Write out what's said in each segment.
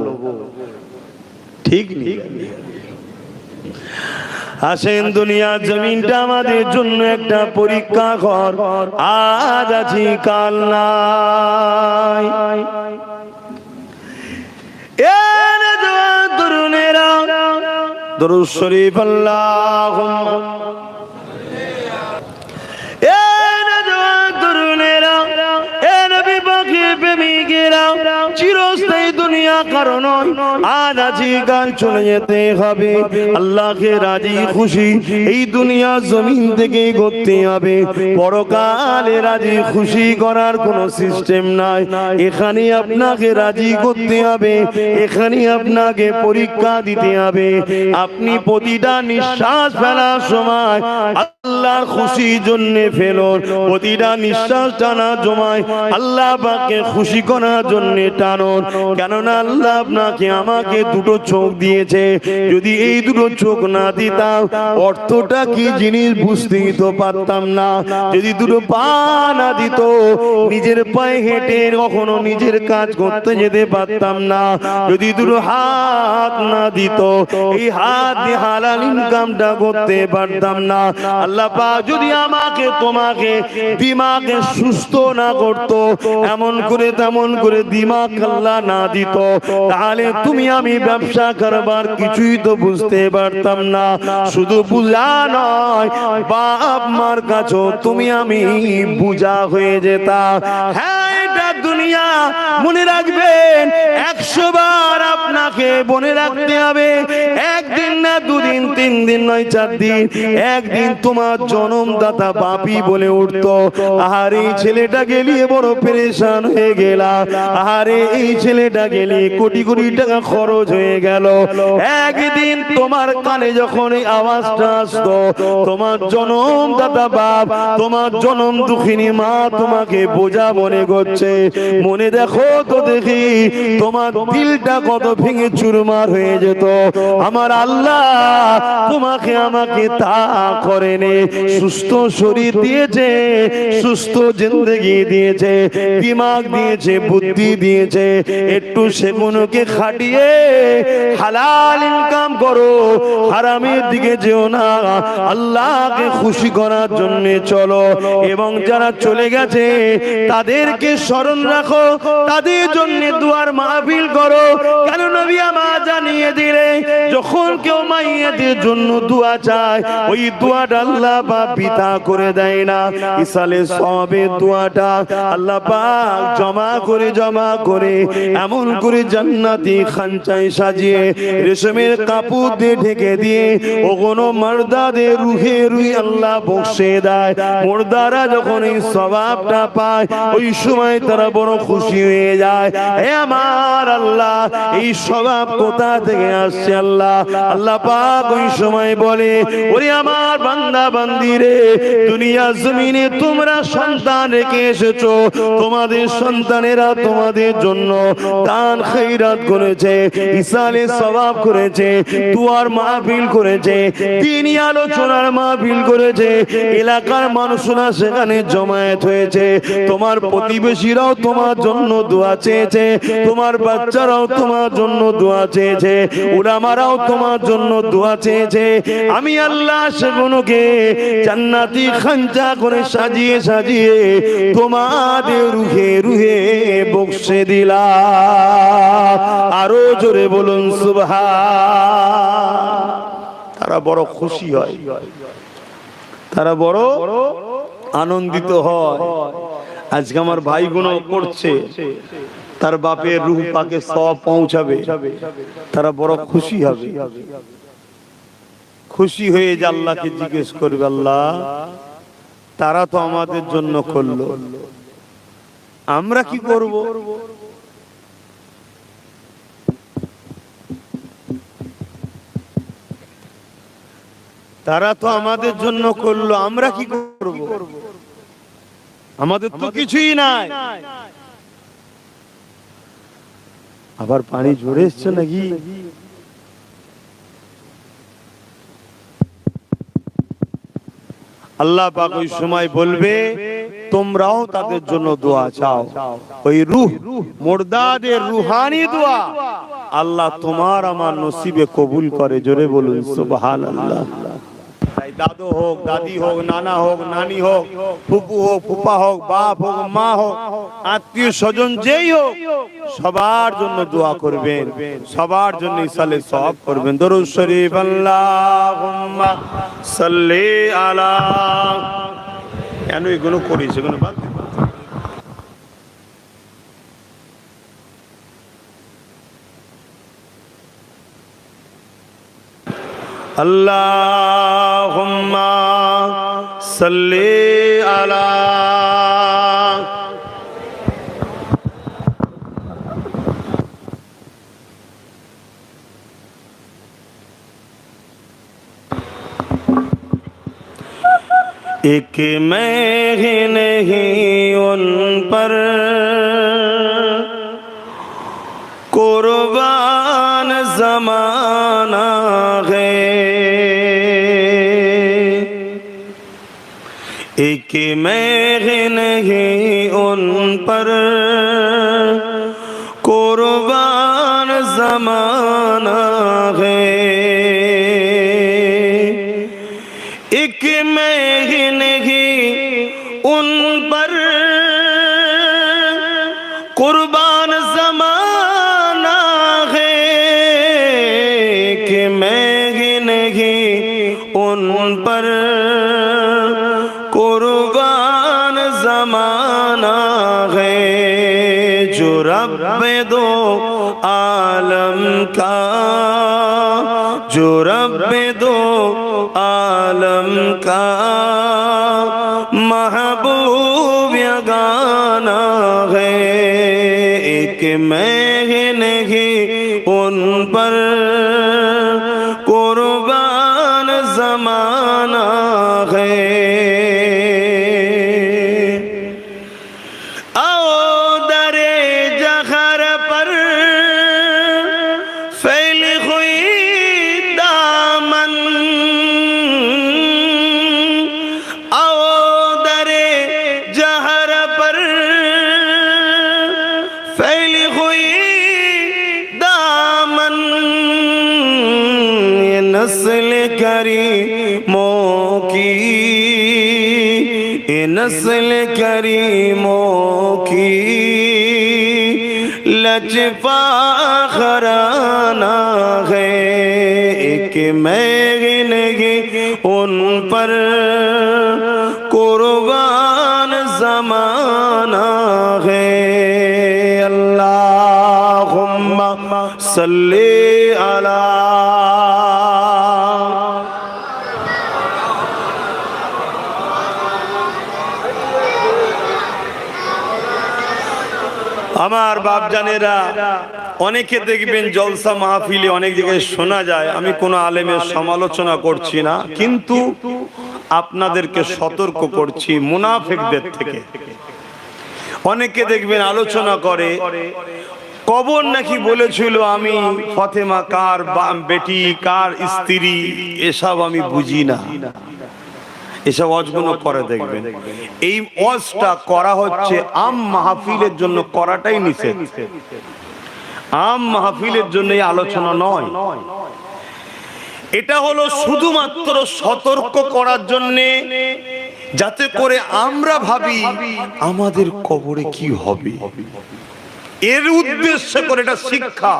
লোবো, ঠিক নেই। আসেন, দুনিয়া জমিনটা আমাদের জন্য একটা পরীক্ষা ঘর। আজ আছি কাল নাই। তরুণেরা দরুদ শরীফ আল্লাহুম্মা চিরস্থায়ী দুনিয়া কারণ আজ আছি কাল চলে যেতে হবে। আল্লাহকে রাজি খুশি এই দুনিয়া জমিন থেকে করতে হবে। পরকালে রাজি খুশি করার কোনো সিস্টেম নাই। এখানে আপনাকে রাজি করতে হবে, এখানে আপনাকে পরীক্ষা দিতে হবে। আপনি প্রতিটা নিঃশ্বাস ফেলার সময় আল্লাহর খুশির জন্য ফেলুন। প্রতিটা নিঃশ্বাস টানা জমায় আল্লাহ পাককে খুশি করার জন্য টানুন। কেননা আল্লাহ আপনাকে আমাকে দুটো চোখ দিয়েছে। যদি এই দুটো চোখ না দিতাম অর্থটা কি জিনিস বুঝতেই তো পারতাম না। যদি দুটো পা না দিত নিজের পায়ে হেঁটে কখনো নিজের কাজ করতে যেতে পারতাম না। যদি দুটো হাত না দিত এই হাত দিয়ে হালাল ইনকামটা করতে পারতাম না। আল্লাহ পাক যদি আমাকে তোমাকে দিমাগে সুস্থ না করত, এমন করে তেমন করে দিমাগ আল্লাহ না দিত, তাহলে তুমি আমি ব্যবসা কারবার কিছুই তো বুঝতে পারতাম না। শুধু বুঝা নয়, বাপ মার কাছেও তুমি আমি বুঝা হয়ে যেতাম। হ্যাঁ, এটা দুনিয়া, মনে রাখবেন 100 বার আপনাকে মনে রাখতে হবে। একদিন না, দুদিন, 3 দিন নয়, 4 দিন, একদিন তোমার জন্মদাতা বাপি বলে উঠতো, আরে এই ছেলেটা গেলিয়ে বড় পেরেশান হয়ে গেলাম, আরে এই ছেলেটা গেলি কোটি কোটি টাকা খরচ হয়ে গেল। একদিন তোমার কানে যখন এই আওয়াজটা আসতো, তোমার জন্মদাতা বাপ, তোমার জন্ম দুঃখিনী মা তোমাকে বোঝা মনে করছে। মনে দেখো তো দেখি তোমার দিলটা কত ভেঙে চুরমার হয়ে যেত। আমার আল্লাহ তোমাকে আমাকে তা করেনি, সুস্থ শরীর দিয়েছে, সুস্থ জিন্দেগি দিয়েছে, দিমাগ দিয়েছে, বুদ্ধি দিয়েছে। একটু সেগুলোকে খাটিয়ে হালাল ইনকাম করো, হারামের দিকে যেও না, আল্লাহকে খুশি করার জন্য চলো। এবং যারা চলে গেছে তাদেরকে স্মরণ রাখো, তাদের জন্য দুয়ার মাহফিল করো। কেন নবী আমার জানিয়ে দিলে যখন কেউ মাইয়াদের জন্য দোয়া চায়, ওই দোয়াটা আল্লাহ পাক পিতা করে দেয় না। ইসালে সওয়াবের দোয়াটা আল্লাহ পাক জমা করে এমন করে জান্নাতি খানচায় সাজিয়ে রেশমের কাপড় দিয়ে ঢেকে দিয়ে ওগুলো মারদাদের রুহে রুই আল্লাহ বক্সে দেয়। মুর্দারা যখন এই সওয়াবটা পায় ওই সময় তারা বড় খুশি হয়ে যায়। হে আমার আল্লাহ, এই সওয়াব কোথা থেকে আসছে আল্লাহ? আল্লাহ পাক ওই সময় বলে, ওরে আমার বান্দা বান্দি রে, দুনিয়া জমিনে তোমরা সন্তান রেখে এসেছো, তোমাদের সন্তানেরা তোমাদের জন্য দান খৈরাত করেছে, ইসালে সওয়াব করেছে, দুয়ার মাহফিল করেছে, দ্বীনি আলোচনার মাহফিল করেছে, এলাকার মানুষরা সেখানে জমায়েত হয়েছে। তোমার প্রতিবেশীরাও তোমার জন্য দোয়া চেয়েছে, তোমার বাচ্চারাও তোমার জন্য দোয়া চেয়েছে, উলামারাও তোমার জন্য দোয়া চেয়েছে। আমি আল্লাহ সেগুলোকে জান্নাতি খানচা করে সাজিয়ে সাজিয়ে তোমাদের রুহে রুহে বক্সে দিলাম। আরো জোরে বলুন সুবহান। তারা বড় খুশি হয়, তারা বড় আনন্দিত হয়। আজকে আমার ভাইগুলো করছে, তার বাপের রূহ পাকে সব পৌঁছাবে, তারা বড় খুশি হবে। খুশি হয়ে যে আল্লাহকে জিজ্ঞেস করবে, আল্লাহ তারা তো আমাদের জন্য করলো, আমরা কি করব? তারা তো আমাদের জন্য করলো, আমরা কি করব? আমাদের তো কিছুই নাই। আবার পানি ঝরে এসছে নাকি? আল্লাহ পাক ওই সময় বলবে, তোমরাও তাদের জন্য দোয়া চাও। ওই রূহ মুর্দাদের রুহানি দোয়া আল্লাহ তোমার আমার নসিবে কবুল করে। জোরে বলুন সুবহানাল্লাহ। তাই দাদু হোক, দাদি হোক, নানা হোক, নানি হোক, ফুপু হোক, ফুপা হোক, বাপ হোক, মা হোক, আত্মীয় স্বজন যেই হোক, সবার জন্য দোয়া করবেন, সবার জন্য ইসালে সওয়াব করবেন। দরুদ শরীফ আল্লাহুম্মা সাল্লি আলা, কেন এগুলো করিস, এগুলো বাদ দিন। আল্লাহুম্মা সাল্লি আলা, एक मैं ही नहीं उन पर कुर्बान ज़माना है, एक मैं ही नहीं उन पर कुर्बान ज़माना है, एक मैं ही नहीं उन पर कुर्बान ज़माना है, कि मैं ही नहीं उन पर कुर्बान ज़माना है, जो रब दो आलम का, जो रब दो आलम का महबूब यगाना है, एक मैं ही नहीं उन पर कुर्बान ज़माना है। आओ दरे जहर पर फैली हुई दामन, आओ दरे जहर पर फैली हुई दामन, ये नस्ल करीमों की, ये नस्ल करीमों की लजपा खराना है, एक मैं ही नहीं उन पर कुर्बान ज़माना है। अल्लाहुम्मा सल्ली अला, আমার বাপ জানেরা, অনেকে দেখবেন জলসা মাহফিলে অনেক জায়গায় শোনা যায়, আমি কোনো আলেমের সমালোচনা করছি না, কিন্তু আপনাদেরকে সতর্ক করছি মুনাফিকদের থেকে। অনেকে দেখবেন আলোচনা করে কবর নাকি বলেছিল আমি ফাতেমা কার বেটি, কার স্ত্রী, এসব আমি বুঝি না, এসব ওয়াজগুলো করে দেখবেন। এই ওয়াজটা করা হচ্ছে আম মাহফিলের জন্য, করাটাই নিষেধ। আম মাহফিলের জন্য এই আলোচনা নয়, এটা হলো শুধুমাত্র সতর্ক করার জন্য, যাতে করে আমরা ভাবি আমাদের কবরে কি হবে, এর উদ্দেশ্য করে এটা শিক্ষা।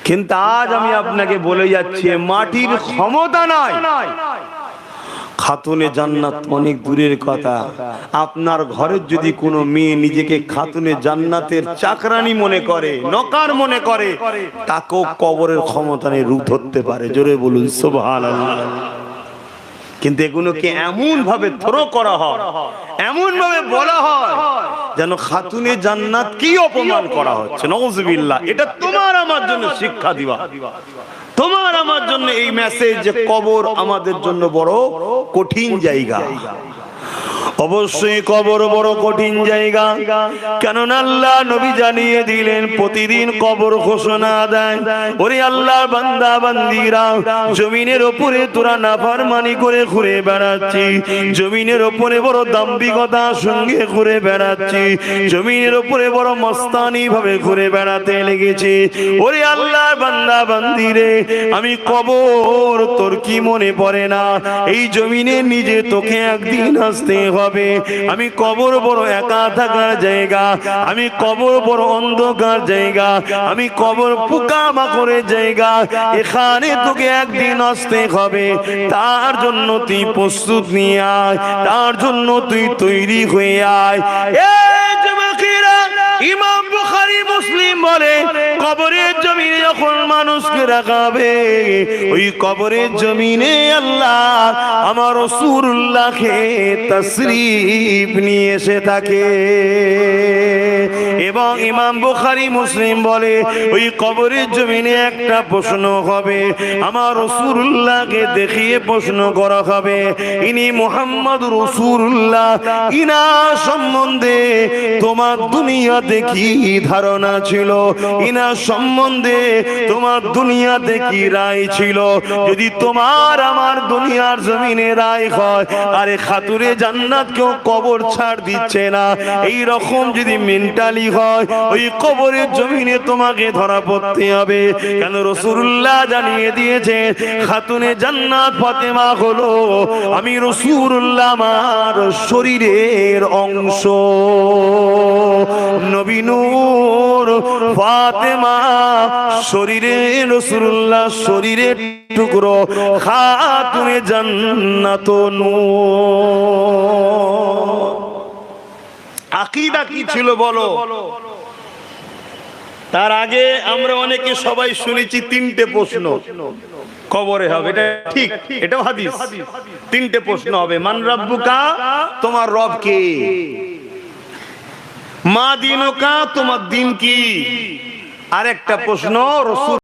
কিন্তু আজ আমি আপনাকে বলে যাচ্ছি মাটির ক্ষমতা নাই। খাতুনে জান্নাত অনেক দূরের কথা, আপনার ঘরের যদি কোনো মেয়ে নিজেকে খাতুনে জান্নাতের চাকরানি মনে করে, নকার মনে করে, তাকেও কবরের ক্ষমতা নেই, রূপ ধরতে পারে। জোরে বলুন সুবহানাল্লাহ। কিন্তু এগুলোকে এমন ভাবে থ্রো করা হয়, এমন ভাবে বলা হয় যেন খাতুনে জান্নাত কি অপমান করা হচ্ছে। নাউজুবিল্লাহ। এটা তোমার আমার জন্য শিক্ষা দিবা, তোমার আমার জন্য এই মেসেজ যে কবর আমাদের জন্য বড় কঠিন জায়গা। অবশ্যই কবর বড় কঠিন জায়গা, কেননা আল্লাহ নবী জানিয়ে দিলেন প্রতিদিন কবর ঘোষণা দেয়, ওরে আল্লাহর বান্দা বান্দিরা, জমিনের উপরে তোরা নাফরমানি করে ঘুরে বেড়াচ্ছি, জমিনের উপরে বড় দাম্ভিকতার সঙ্গে ঘুরে বেড়াচ্ছি, জমিনের উপরে বড় মস্তানি ভাবে ঘুরে বেড়াতে লেগেছে, ওরে আল্লাহর বান্দা বান্দিরে, আমি কবর তোর কি মনে পড়ে না? এই জমিনে নিজে তোকে একদিন আসতে হবে। আমি কবর বড় একা থাকার জায়গা, আমি কবর বড় অন্ধকার জায়গা, আমি কবর পোকামাকড়ের জায়গা, এখানে তোকে একদিন আসতে হবে। তার জন্য তুই প্রস্তুত নিয়ে আয়, তার জন্য তুই তৈরি হয়ে আয়। এই যুবকেরা, ইমাম বুখারী মুসলিম বলে কবরের জমিনে যখন মানুষকে রাখাবে, ওই কবরের জমিনে আল্লাহ আমার রাসূলুল্লাহকে তাশরীফ নিয়ে এসে থাকে। এবং ইমাম বুখারী মুসলিম বলে ওই কবরের জমিনে একটা প্রশ্ন হবে, আমার রাসূলুল্লাহকে দেখিয়ে প্রশ্ন করা হবে, ইনি মুহাম্মদ রাসূলুল্লাহ, ইনা সম্বন্ধে তোমার দুনিয়াতে কি ধারণা ছিল, ইনা সম্বন্ধে তোমার দুনিয়াতে কি রায় ছিল? যদি তোমার আমার দুনিয়ার জমিনে রায় হয়, আরে খাতুরে জান্নাত কেউ কবর ছাড় দিচ্ছে না, এই রকম যদি মেন্টালি হয়, ওই কবরের জমিনে তোমাকে ধরা পড়তে হবে। কেন রাসূলুল্লাহ জানিয়ে দিয়েছে, খাতুনে জান্নাত ফাতেমা হলো আমি রাসূলুল্লাহ আমার শরীরের অংশ, নবী নূর ফাতেমা শরীরে, রাসূলুল্লাহ শরীরের টুকরো, খাতুনে জান্নাত নূর। আকীদা কি ছিল বলো? তার আগে আমরা অনেকে সবাই শুনেছি তিনটে প্রশ্ন কবরে হবে, এটা ঠিক, এটাও হাদিস। তিনটে প্রশ্ন হবে, মান রাব্বুকা, তোমার রব কে, মা দিনুকা, তোমার দিন কি, আরেকটা প্রশ্ন রাসূল